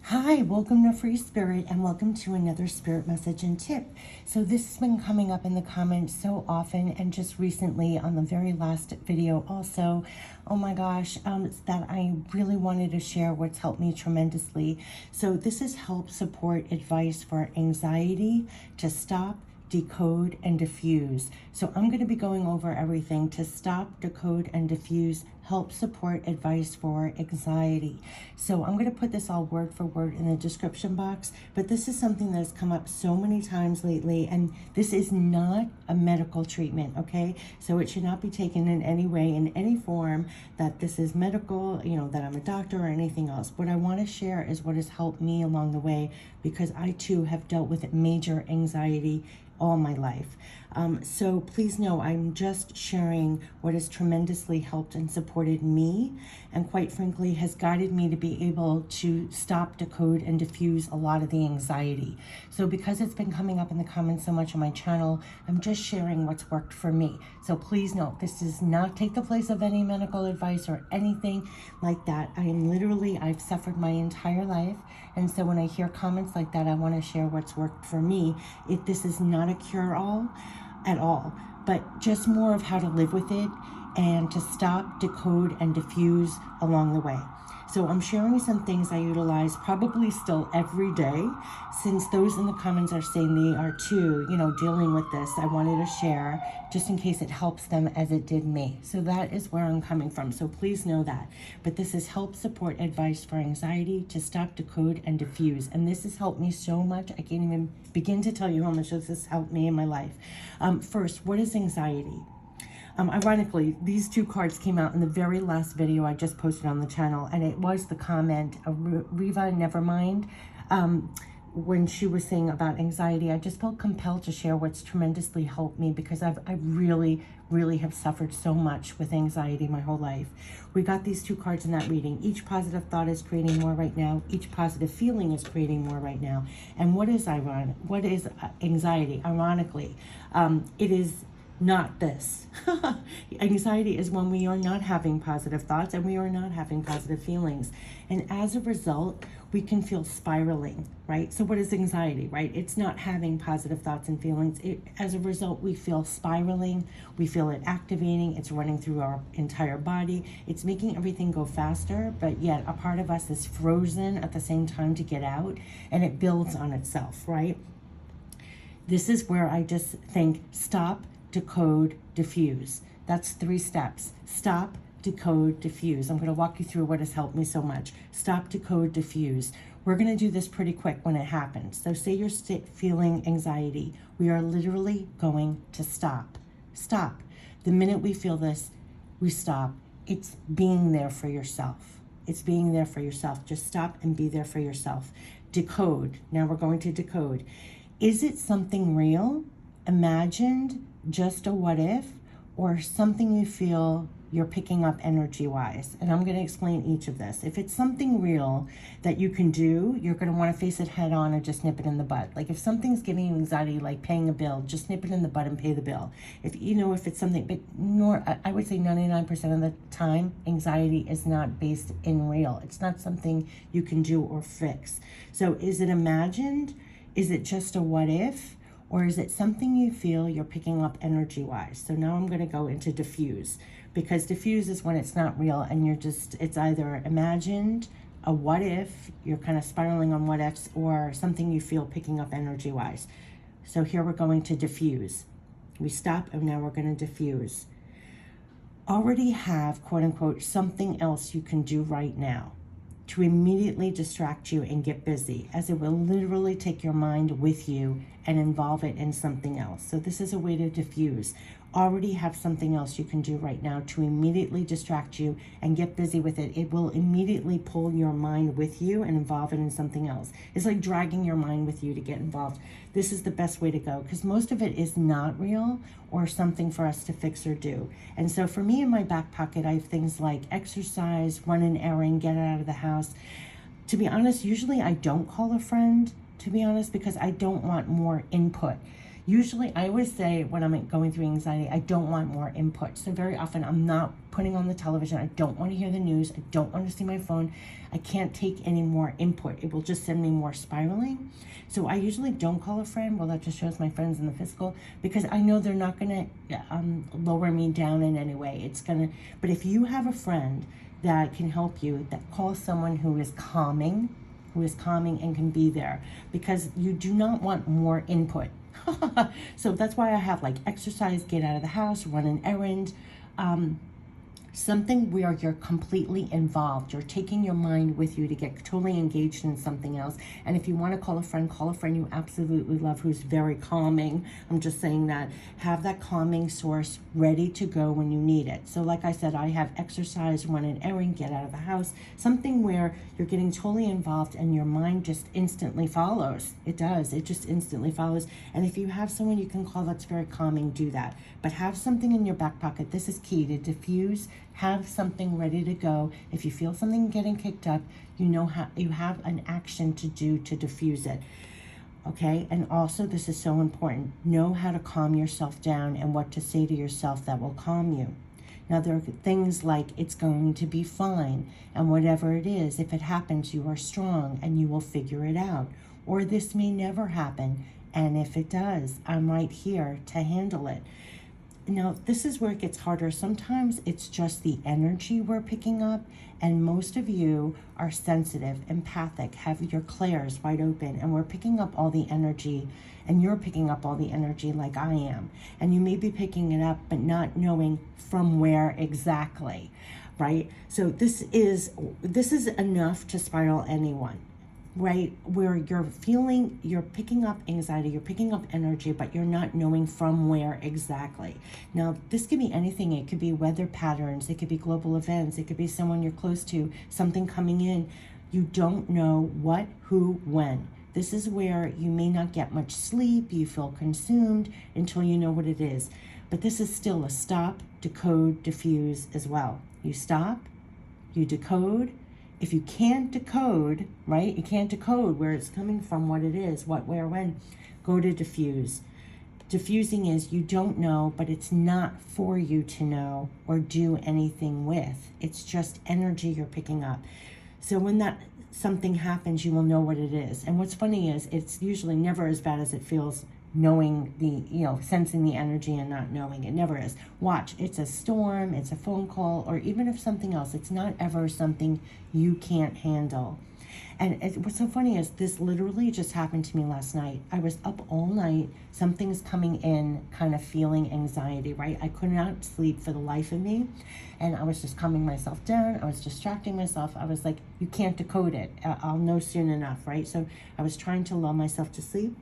Hi, welcome to Free Spirit and welcome to another spirit message and tip. So this has been coming up in the comments so often, and just recently on the very last video also, oh my gosh, that I really wanted to share what's helped me tremendously. So this is help, support, advice for anxiety to stop, decode, and diffuse. So I'm going to be going over everything to stop, decode, and diffuse, help, support, advice for anxiety. So I'm going to put this all word for word in the description box, but this is something that has come up so many times lately, and this is not a medical treatment, okay? So it should not be taken in any way, in any form, that this is medical, that I'm a doctor or anything else. What I want to share is what has helped me along the way, because I too have dealt with major anxiety all my life. So please know I'm just sharing what has tremendously helped and supported me, and quite frankly has guided me to be able to stop, decode, and diffuse a lot of the anxiety. So because it's been coming up in the comments so much on my channel, I'm just sharing what's worked for me. So please note, this does not take the place of any medical advice or anything like that. I've suffered my entire life, and so when I hear comments like that, I want to share what's worked for me. This is not a cure-all at all, but just more of how to live with it and to stop, decode, and diffuse along the way. So I'm sharing some things I utilize probably still every day, since those in the comments are saying they are too, dealing with this. I wanted to share just in case it helps them as it did me. So that is where I'm coming from. So please know that. But this is help, support, advice for anxiety to stop, decode, and diffuse. And this has helped me so much. I can't even begin to tell you how much this has helped me in my life. First, what is anxiety? Ironically, these two cards came out in the very last video I just posted on the channel, and it was the comment, Riva Nevermind, when she was saying about anxiety. I just felt compelled to share what's tremendously helped me, because I really, really have suffered so much with anxiety my whole life. We got these two cards in that reading. Each positive thought is creating more right now. Each positive feeling is creating more right now. And what is ironic? What is anxiety? Ironically, it is not this. Anxiety is when we are not having positive thoughts and we are not having positive feelings. And as a result, we can feel spiraling, right? So what is anxiety, right? It's not having positive thoughts and feelings. As a result, we feel spiraling. We feel it activating. It's running through our entire body. It's making everything go faster, but yet a part of us is frozen at the same time to get out, and it builds on itself, right? This is where I just think stop, decode, diffuse. That's 3 steps. Stop, decode, diffuse. I'm going to walk you through what has helped me so much. Stop, decode, diffuse. We're going to do this pretty quick when it happens. So say you're feeling anxiety. We are literally going to stop. Stop. The minute we feel this, we stop. It's being there for yourself. It's being there for yourself. Just stop and be there for yourself. Decode. Now we're going to decode. Is it something real, imagined, just a what if, or something you feel you're picking up energy-wise? And I'm going to explain each of this. If it's something real that you can do, you're going to want to face it head on and just nip it in the bud. Like if something's giving you anxiety, like paying a bill, just nip it in the bud and pay the bill. If it's something, but I would say 99% of the time, anxiety is not based in real. It's not something you can do or fix. So is it imagined? Is it just a what if? Or is it something you feel you're picking up energy-wise? So now I'm going to go into diffuse, because diffuse is when it's not real and it's either imagined, a what if, you're kind of spiraling on what ifs, or something you feel picking up energy-wise. So here we're going to diffuse. We stop and now we're going to diffuse. Already have, quote unquote, something else you can do right now to immediately distract you and get busy, as it will literally take your mind with you and involve it in something else. So this is a way to diffuse. Already have something else you can do right now to immediately distract you and get busy with it. It will immediately pull your mind with you and involve it in something else. It's like dragging your mind with you to get involved. This is the best way to go, because most of it is not real or something for us to fix or do. And so for me, in my back pocket, I have things like exercise, run an errand, get out of the house. To be honest, usually I don't call a friend, to be honest, because I don't want more input. Usually, I always say when I'm going through anxiety, I don't want more input. So very often I'm not putting on the television. I don't want to hear the news. I don't want to see my phone. I can't take any more input. It will just send me more spiraling. So I usually don't call a friend. Well, that just shows my friends in the physical, because I know they're not going to lower me down in any way. It's going to, but if you have a friend that can help you, that call someone who is calming and can be there, because you do not want more input. So that's why I have like exercise, get out of the house, run an errand, something where you're completely involved. You're taking your mind with you to get totally engaged in something else. And if you want to call a friend you absolutely love who's very calming. I'm just saying that. Have that calming source ready to go when you need it. So like I said, I have exercise, run an errand, get out of the house, something where you're getting totally involved and your mind just instantly follows. It does. It just instantly follows. And if you have someone you can call that's very calming, do that. But have something in your back pocket. This is key to diffuse. Have something ready to go. If you feel something getting kicked up, you know how you have an action to do to diffuse it. Okay, and also this is so important. Know how to calm yourself down and what to say to yourself that will calm you. Now there are things like it's going to be fine, and whatever it is, if it happens, you are strong and you will figure it out. Or this may never happen, and if it does, I'm right here to handle it. Now, this is where it gets harder. Sometimes it's just the energy we're picking up, and most of you are sensitive, empathic, have your clairs wide open, and we're picking up all the energy, and you're picking up all the energy like I am. And you may be picking it up, but not knowing from where exactly, right? So this is enough to spiral anyone. Right, where you're picking up anxiety, you're picking up energy, but you're not knowing from where exactly. Now, this could be anything. It could be weather patterns, it could be global events, it could be someone you're close to, something coming in. You don't know what, who, when. This is where you may not get much sleep, you feel consumed until you know what it is. But this is still a stop, decode, diffuse as well. You stop, you decode. If you can't decode, right, you can't decode where it's coming from, what it is, what, where, when, go to diffuse. Diffusing is you don't know, but it's not for you to know or do anything with. It's just energy you're picking up. So when that something happens, you will know what it is. And what's funny is it's usually never as bad as it feels, knowing sensing the energy and not knowing. It never is. Watch, it's a storm, it's a phone call, or even if something else, it's not ever something you can't handle. And what's so funny is this literally just happened to me last night. I was up all night, something's coming in, kind of feeling anxiety, right? I could not sleep for the life of me. And I was just calming myself down. I was distracting myself. I was like, you can't decode it. I'll know soon enough, right? So I was trying to lull myself to sleep.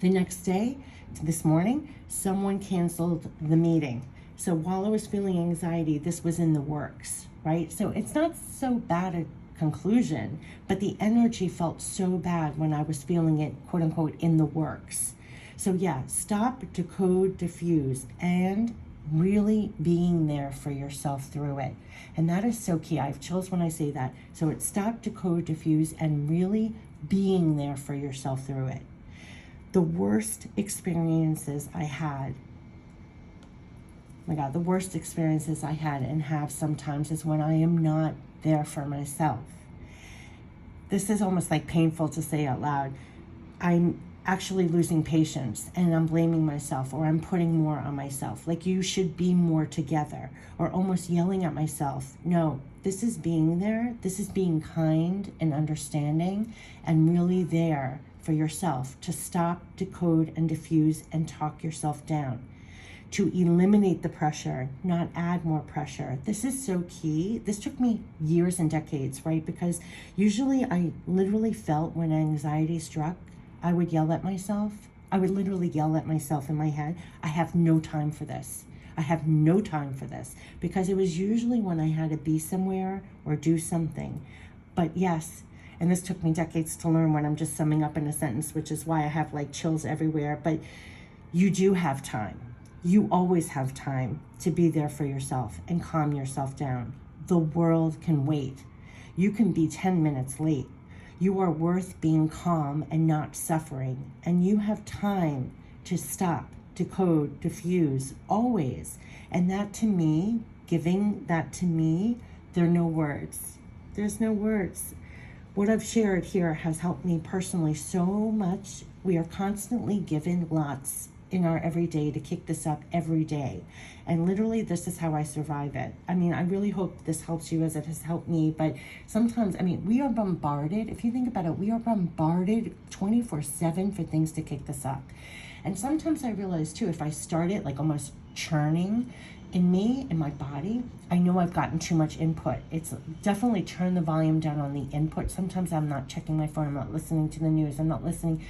The next day, this morning, someone canceled the meeting. So while I was feeling anxiety, this was in the works, right? So it's not so bad a conclusion, but the energy felt so bad when I was feeling it, quote unquote, in the works. So yeah, stop, decode, diffuse, and really being there for yourself through it. And that is so key. I have chills when I say that. So it's stop, decode, diffuse, and really being there for yourself through it. The worst experiences I had, the worst experiences I had and have sometimes is when I am not there for myself. This is almost like painful to say out loud. I'm actually losing patience and I'm blaming myself, or I'm putting more on myself. Like, you should be more together, or almost yelling at myself. No, this is being there. This is being kind and understanding and really there for yourself to stop, decode, and diffuse and talk yourself down. To eliminate the pressure, not add more pressure. This is so key. This took me years and decades, right? Because usually I literally felt when anxiety struck, I would yell at myself. I would literally yell at myself in my head. I have no time for this. I have no time for this. Because it was usually when I had to be somewhere or do something. But yes, and this took me decades to learn when I'm just summing up in a sentence, which is why I have like chills everywhere. But you do have time. You always have time to be there for yourself and calm yourself down. The world can wait. You can be 10 minutes late. You are worth being calm and not suffering. And you have time to stop, decode, diffuse, always. And that to me giving that to me, there are no words. There's no words. What I've shared here has helped me personally so much. We are constantly given lots in our everyday to kick this up every day. And literally, this is how I survive it. I mean, I really hope this helps you as it has helped me. But sometimes, I mean, we are bombarded. If you think about it, we are bombarded 24/7 for things to kick this up. And sometimes I realize too, if I start it like almost churning in me, in my body, I know I've gotten too much input. It's definitely turn the volume down on the input. Sometimes I'm not checking my phone. I'm not listening to the news. I'm not listening.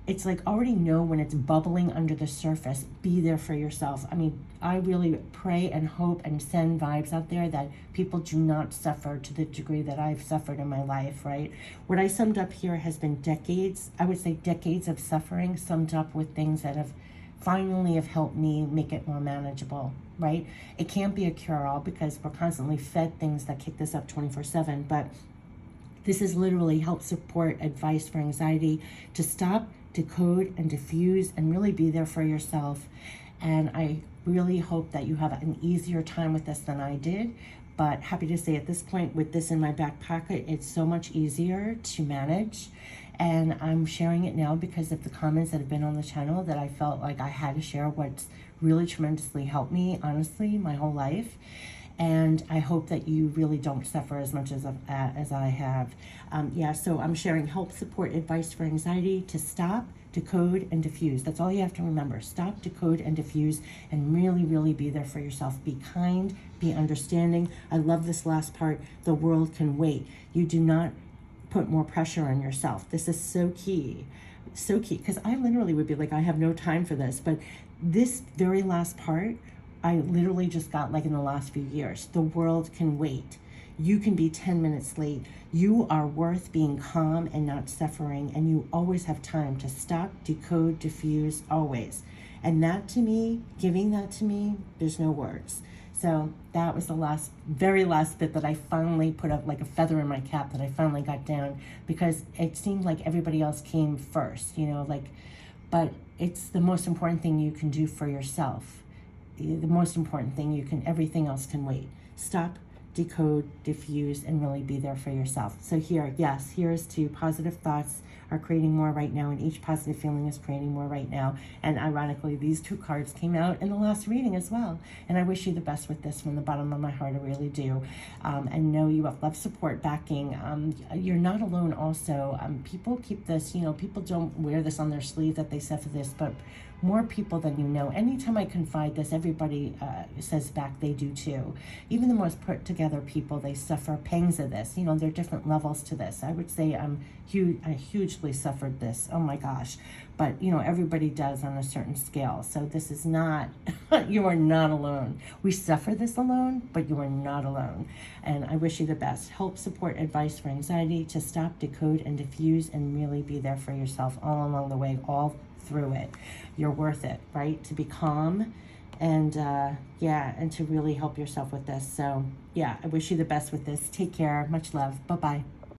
It's like already know when it's bubbling under the surface. Be there for yourself. I mean, I really pray and hope and send vibes out there that people do not suffer to the degree that I've suffered in my life, right? What I summed up here has been decades, I would say decades of suffering summed up with things that have finally have helped me make it more manageable, right? It can't be a cure-all because we're constantly fed things that kick this up 24/7, but this is literally help support advice for anxiety to stop, decode, and diffuse, and really be there for yourself. And I really hope that you have an easier time with this than I did. But happy to say at this point, with this in my back pocket, it's so much easier to manage. And I'm sharing it now because of the comments that have been on the channel that I felt like I had to share what's really tremendously helped me, honestly, my whole life. And I hope that you really don't suffer as much as I have. So I'm sharing help, support, advice for anxiety to stop, decode, and diffuse. That's all you have to remember. Stop, decode, and diffuse, and really, really be there for yourself. Be kind, be understanding. I love this last part. The world can wait. You do not put more pressure on yourself. This is so key. So key. Because I literally would be like, I have no time for this. But this very last part, I literally just got like in the last few years. The world can wait. You can be 10 minutes late. You are worth being calm and not suffering, and you always have time to stop, decode, diffuse, always. And that to me, giving that to me, there's no words. So that was the very last bit that I finally put up like a feather in my cap that I finally got down, because it seemed like everybody else came first, but it's the most important thing you can do for yourself. The most important thing everything else can wait. Stop, decode, diffuse, and really be there for yourself. So here's to positive thoughts are creating more right now, and each positive feeling is creating more right now. And ironically, these two cards came out in the last reading as well. And I wish you the best with this from the bottom of my heart. I really do. And know you have love, support, backing. You're not alone also. People keep this, people don't wear this on their sleeve that they suffer this, but more people than you know. Anytime I confide this, everybody says back they do too. Even the most put together people, they suffer pangs of this. There are different levels to this. I would say I hugely suffered this. Oh my gosh. But, everybody does on a certain scale. So this is not, you are not alone. We suffer this alone, but you are not alone. And I wish you the best. Help, support, advice for anxiety to stop, decode, and diffuse, and really be there for yourself all along the way, all through it. You're worth it, right? To be calm and and to really help yourself with this. So I wish you the best with this. Take care. Much love. Bye-bye.